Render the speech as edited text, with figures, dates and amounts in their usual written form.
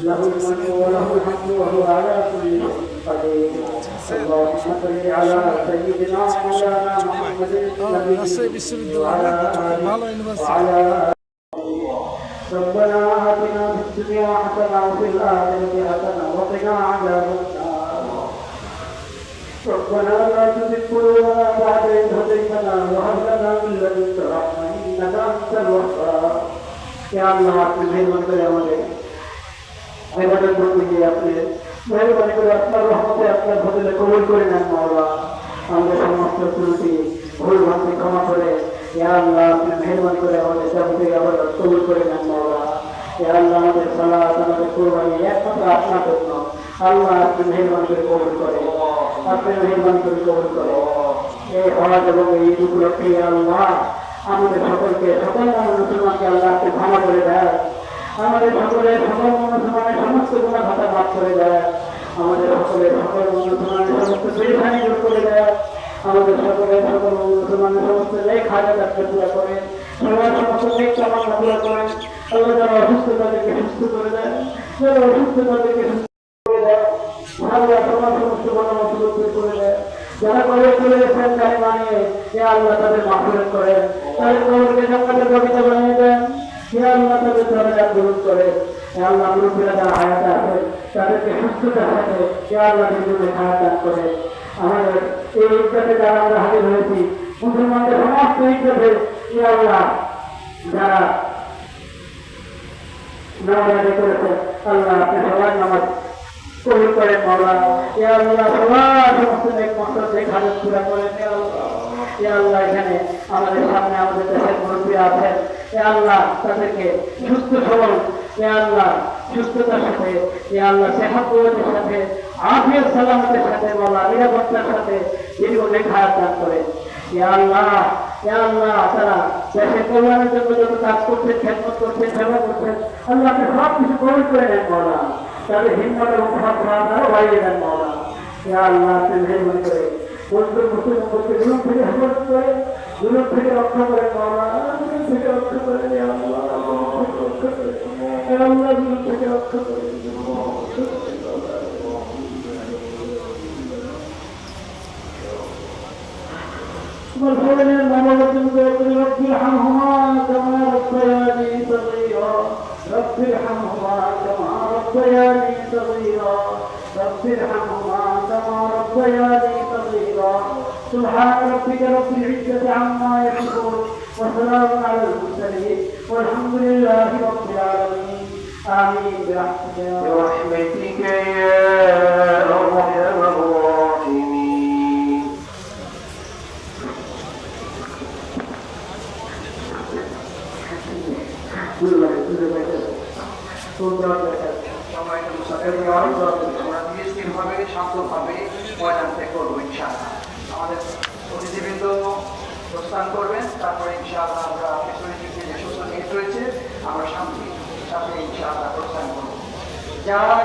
له الملك وله الحمد وهو على كل شيء قدير. اللهم صل على سيدنا مولانا محمد النبي وعلى آله وعلى ربنا آتنا في الدنيا حسنة وفي الآخرة حسنة وقنا عذاب النار. ربنا لا تزغ قلوبنا بعد إذ هديتنا وهب لنا من لدنك رحمة إنك أنت الوهاب. يا الله আপনি মেহেরবানি করে আমাদের ইবাদত বন্দেগী আপনি মেহেরবানি করে আপনার রহমতে আপনার ফজলে কবুল করে নেন মাওলা। আমাদের সমস্ত ত্রুটি ভুল ভ্রান্তি ক্ষমা করে ইয়া আল্লাহ আপনি মেহেরবানি করে আমাদের যাবতীয় ইবাদত কবুল করে নেন মাওলা। ইয়া আল্লাহ আমাদের সালাত আমাদের কুরবানি একমাত্র আপনার জন্য। আল্লাহ আপনি মেহেরবানি করে কবুল করে, আপনি মেহেরবানি করে কবুল করে। এই হজ এবং এই ঈদ উপলক্ষে ইয়া আল্লাহ আমাদের সকলকে সকল মুসলমানকে আল্লাহ আপনি ক্ষমা করে দেয়। আমাদের সকলের সকল মুসলমানের সমস্ত গুনাহ খাতা মাফ করে দেয়। আমাদের সকলের সকল মুসলমানের সমস্ত পেরেশানি দূর করে দেয়। আমাদের সকলের সকল মুসলমানের সমস্ত নেক হাজাত আপনি পুরা করে, সবার সমস্ত নেক কামনা পুরা করেন। আল্লাহ যারা অসুস্থ তাদেরকে সুস্থ করে দেয়, যারা অসুস্থ তাদেরকে সুস্থ করে দেয়। আল্লাহ সবার সমস্ত পরামর্শ দূর করে দেয়। যারা কবর চলে গেছেন তাই বানিয়ে হে আল্লাহ তাদের মাফরত করেন, তাদের কবরকে জান্নাতের বাগিচা বানিয়ে দেন। হে আল্লাহ তাদের দরজা গ্রহণ করেন। হে আল্লাহ মুরব্বীরা যারা হায়াত আছে তাদেরকে সুস্থতার সাথে হে আল্লাহ জীবনে হায়াত দান করে। আমাদের এই ইজ্জতে যারা আমরা হাজির হয়েছি মুসলমানদের সমস্ত ইজ্জতে হে আল্লাহ যারা নামাজ আদায় করেছে আল্লাহ আপনি সবার নামাজ কবুল করেন মাওলা। ইয়া আল্লাহ সবার সমস্ত নেক মাকসাদ নেক হাজাত পুরা করেন ইয়া আল্লাহ। ইয়া আল্লাহ এখানে আমাদের সামনে আমাদের দেশের মুরব্বী আছেন, ইয়া আল্লাহ তাদেরকে সুস্থ সবল ইয়া আল্লাহ সুস্থতার সাথে ইয়া আল্লাহ সেহাতের সাথে আফিয়ত সালামতের সাথে মাওলা নিরাপত্তার সাথে দীর্ঘ নেক হায়াত দান করেন ইয়া আল্লাহ। ইয়া আল্লাহ তারা দেশের কল্যাণের জন্য যত কাজ করছেন, খেদমত করছেন, সেবা করছেন আল্লাহ আপনি সব কিছু কবুল করে নেন মাওলা। তাদের হিম্মত এবং সাধনা বাড়িয়ে দেন মাওলা। ইয়া আল্লাহ আপনি মেহেরবানি করে বন্ধুর মুসলমানকে জুলুম থেকে হেফাজত করে, জুলুম থেকে রক্ষা করেন মাওলা, জুলুম থেকে রক্ষা করেন ইয়া আল্লাহ, রক্ষা করেন ইয়া আল্লাহ, জুলুম থেকে রক্ষা করেন। والحسن الممرض رب ارحمهما كما ربياني صغيرا، رب ارحمهما كما ربياني صغيرا، رب ارحمهما كما ربياني صغيرا. سبحان ربك رب العزة عما يصفون وسلام على المرسلين والحمد لله رب العالمين. آمين برحمتك يا أرحم الراحمين. শান্তভাবে ময়দান থেকে করবো ইনশাআল্লাহ। আমাদের অতিথিবৃন্দ প্রস্থান করবেন, তারপরে ইনশাআল্লাহ আমরা পেছনের দিকে যে সমস্ত গেট রয়েছে আমরা শান্তির সাথে ইনশাআল্লাহ প্রস্থান করবো। যারা